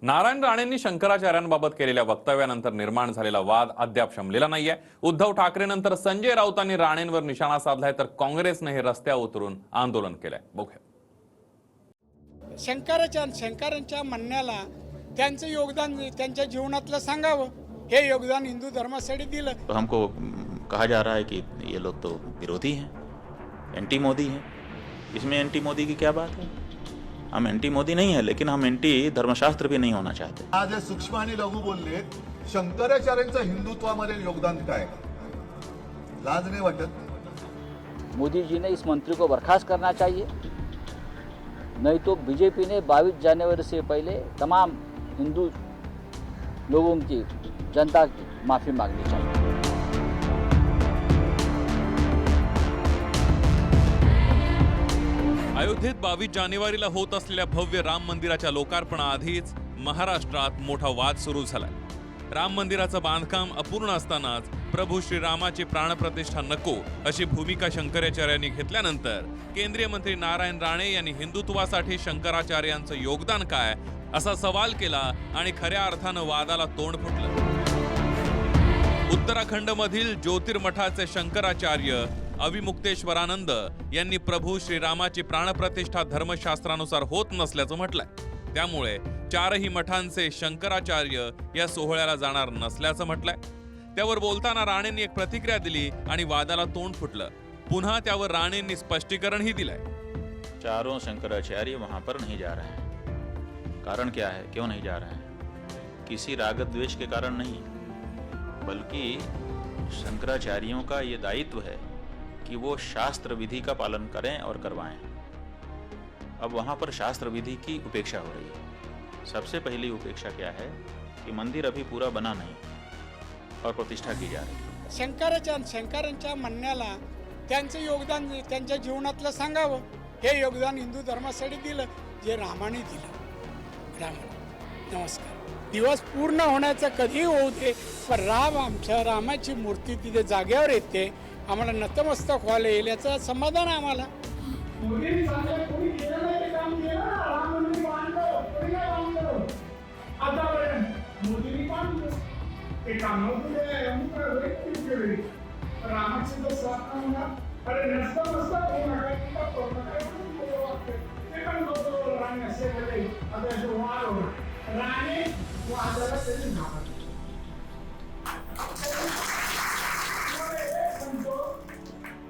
नारायण राणेंनी शंकराचार्यांबाबत केलेल्या वक्तव्यानंतर निर्माण झालेला वाद अद्याप शमलेला नाहीये। उद्धव ठाकरेंनंतर संजय राऊतांनी राणेंवर निशाणा साधलाय, तर काँग्रेसने हे रस्त्यावर उतरून आंदोलन केलंय। बघूया। शंकरांच्या म्हणण्याला त्यांचं योगदान त्यांच्या जीवनातलं सांगावं, हे योगदान हिंदू धर्मासाठी दिलं। तो हमको कहा जा रहा है कि ये लोग तो विरोधी हैं, एंटी मोदी हैं। इसमें एंटी मोदी की क्या बात है? हम एंटी मोदी नहीं है, लेकिन हम एंटी धर्मशास्त्र भी नहीं होना चाहते। आज सूक्ष्म आणि लघु बोलले, शंकराचार्यांचं हिंदुत्वामध्ये योगदान काय? लाज नाही वाटत? मोदी जी ने इस मंत्री को बर्खास्त करना चाहिए, नहीं तो बीजेपी ने 22 जनवरी से पहले तमाम हिंदू लोगों की, जनता की माफी मांगनी चाहिए। अयोध्येत 22 जानेवारीला होत असलेल्या भव्य राम मंदिराच्या लोकार्पणाआधीच महाराष्ट्रात मोठा वाद सुरू झालाय। राम मंदिराचं बांधकाम अपूर्ण असतानाच प्रभू श्रीरामाची प्राणप्रतिष्ठा नको अशी भूमिका शंकराचार्यांनी घेतल्यानंतर केंद्रीय मंत्री नारायण राणे यांनी हिंदुत्वासाठी शंकराचार्यांचं योगदान काय असा सवाल केला आणि खऱ्या अर्थानं वादाला तोंड फुटलं। उत्तराखंडमधील ज्योतिर्मठाचे शंकराचार्य अविमुक्तेश्वरानंद यांनी प्रभू श्रीरामाची प्राणप्रतिष्ठा धर्मशास्त्रानुसार होत नसल्याचं म्हटलंय। त्यामुळे चारही मठांचे शंकराचार्य या सोहळ्याला जाणार नसल्याचं म्हटलंय। त्यावर बोलताना राणेंनी एक प्रतिक्रिया दिली आणि वादाला तोंड फुटलं। पुन्हा त्यावर राणेंनी स्पष्टीकरणही दिलंय। चारों शंकराचार्य वहां पर नहीं जा रहे हैं। कारण क्या है, क्यों नहीं जा रहे हैं? किसी राग द्वेष के कारण नहीं, बल्कि शंकराचार्यों का ये दायित्व है कि वो शास्त्र विधि का पालन करें और करवाएं। अब वहां पर शास्त्र विधि की उपेक्षा हो रही है। सबसे पहली उपेक्षा क्या है कि मंदिर अभी पूरा बना नहीं और प्रतिष्ठा की जा रही है। शंकरांच्या म्हणण्याला त्यांचं योगदान त्यांच्या जीवनातलं सांगावं, हे योगदान हिंदू धर्मासाठी दिलं, जे रामाने दिलं। नमस्कार। दिवस पूर्ण होण्याचा कधी होऊ दे, पण रामाची मूर्ती तिथे जागेवर येते, आम्हाला नतमस्तक व्हायला येईल याचं समाधान आहे आम्हाला।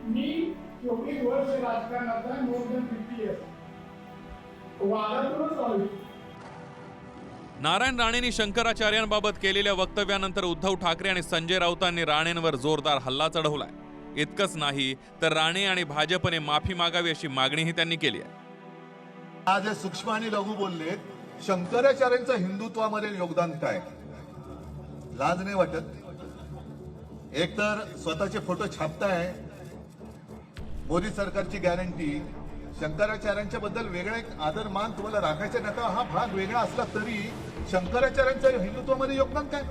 मी 24 वर्ष राजकारणात आहे, मोर दॅन 50 इयर्स। वादातूनच आलो। नारायण राणेंनी शंकराचार्यांबाबत केलेल्या वक्तव्यानंतर उद्धव ठाकरे आणि संजय राऊतांनी राणेंवर जोरदार हल्ला चढवलाय। इतकंच नाही तर राणे आणि भाजपने माफी मागावी अशी मागणीही त्यांनी केली आहे। आज सूक्ष्म आणि लघु बोलले, शंकराचार्यांचं हिंदुत्वामध्ये योगदान काय? लाज नाही वाटत? एक तर स्वतःचे फोटो छापताय, मोदी सरकारची गॅरंटी, शंकराचार्यांच्या बद्दल वेगळा एक आदर मान तुम्हाला राखायचा नका, हा भाग वेगळा असला तरी शंकराचार्यांचं हिंदुत्वामध्ये योगदान काय?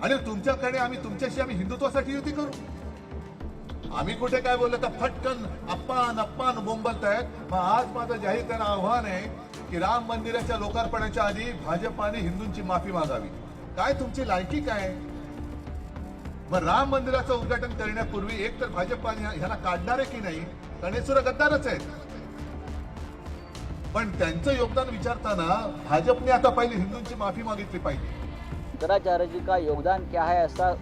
आणि तुमच्याकडे आम्ही हिंदुत्वासाठी युती करू? आम्ही कुठे काय बोललो का फटकन अप्पान बोंबलतायत। मग आज माझं जाहीर त्यांना आव्हान आहे की राम मंदिराच्या लोकार्पणाच्या आधी भाजपाने हिंदूंची माफी मागावी। काय तुमची लायकी काय? मग राम मंदिराचं उद्घाटन करण्यापूर्वी एक तर भाजपाने ह्याला काढणार आहे की नाही? गणेशुर गद्दारच आहेत, पण त्यांचं योगदान विचारताना भाजपने आता पहिले हिंदूंची माफी मागितली पाहिजे। शंकराचार्य जी का योगदान क्या है, ऐसा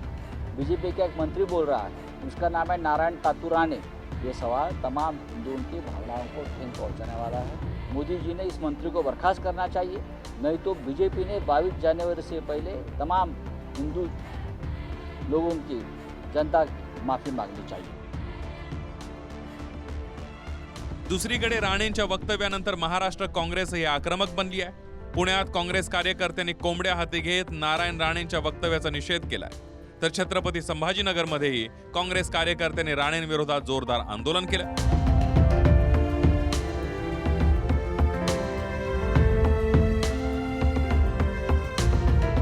बीजेपी का एक मंत्री बोल रहा है, उसका नाम है नारायण तातू राणे। ये सवाल तमाम हिंदुओं की भावनाओं को ठेस पहुँचाने वाला है। मोदी जी ने इस मंत्री को बर्खास्त करना चाहिए, नहीं तो बीजेपी ने 22 जनवरी से पहले तमाम हिंदू लोगों की, जनता की माफी मांगनी चाहिए। दुसरीकडे राणेंच्या वक्तव्यानंतर महाराष्ट्र काँग्रेसही आक्रमक बनली आहे। पुण्यात काँग्रेस कार्यकर्त्यांनी कोंबड्या हाती घेत नारायण राणेंच्या वक्तव्याचा निषेध केलाय, तर छत्रपती संभाजीनगरमध्येही काँग्रेस कार्यकर्त्यांनी राणेंविरोधात जोरदार आंदोलन केलं।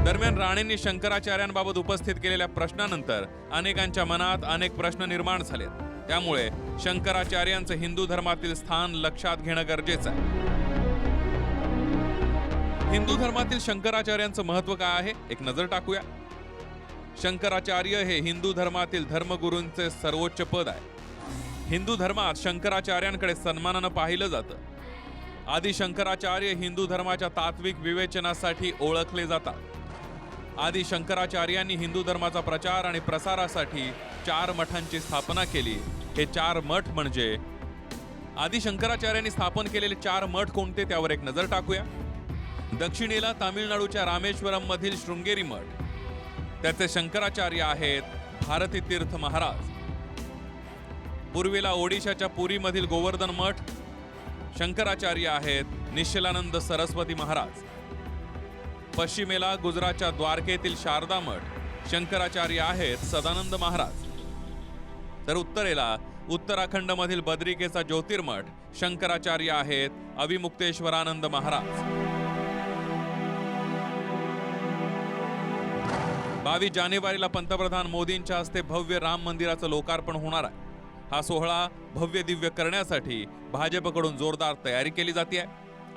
दरम्यान राणेंनी शंकराचार्यांबाबत उपस्थित केलेल्या प्रश्नानंतर अनेकांच्या मनात अनेक प्रश्न निर्माण झालेत। त्यामुळे शंकराचार्यांचं हिंदू धर्मातील स्थान लक्षात घेणं गरजेचं आहे। हिंदू धर्मातील शंकराचार्यांचं महत्व काय आहे एक नजर टाकूया. शंकराचार्य हे हिंदू धर्मातील धर्मगुरूंचे सर्वोच्च पद आहे. हिंदू धर्मात शंकराचार्यांकडे सन्मानानं पाहिलं जातं. आदि शंकराचार्य हिंदू धर्माच्या तात्विक विवेचनासाठी ओळखले जातात. आदि शंकराचार्यांनी हिंदू धर्माचा प्रचार आणि प्रसारासाठी 4 मठांची स्थापना केली. हे 4 मठ म्हणजे आदि शंकराचार्यांनी स्थापन केलेले 4 मठ कोणते त्यावर एक नजर टाकूया. दक्षिणेला तामिळनाडूच्या रामेश्वरम मधील शृंगेरी मठ, त्याचे शंकराचार्य आहेत भारती तीर्थ महाराज. पूर्वेला ओडिशाच्या पुरीमधील गोवर्धन मठ, शंकराचार्य आहेत निश्चलानंद सरस्वती महाराज. पश्चिमेला गुजरातच्या द्वारकेतील शारदा मठ, शंकराचार्य आहेत सदानंद महाराज. तर उत्तरेला उत्तराखंडमधील बद्रिकेचा ज्योतिर्मठ, शंकराचार्य आहेत अविमुक्तेश्वरानंद महाराज. 22 जानेवारीला पंतप्रधान मोदींच्या हस्ते भव्य राम मंदिराचं लोकार्पण होणार आहे. हा सोहळा भव्य दिव्य करण्यासाठी भाजपकडून जोरदार तयारी केली जाते.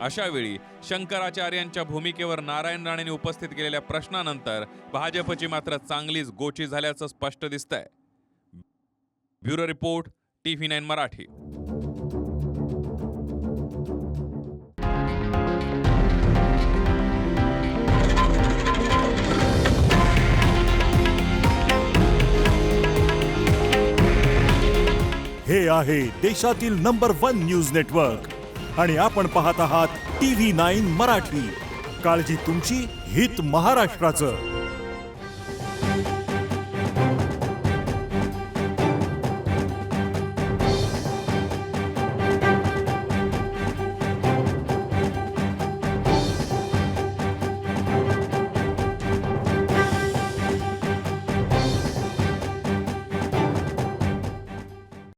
अशा वेळी शंकराचार्यांच्या भूमिकेवर नारायण राणेंनी उपस्थित केलेल्या प्रश्नानंतर भाजपची मात्र चांगलीच गोची झाल्याचं स्पष्ट दिसतंय. Bureau report, TV9 Marathi. हे आहे देशातील नंबर 1 न्यूज नेटवर्क आणि आपण पाहत आहात TV9 मराठी. काळजी तुमची, हित महाराष्ट्राचं.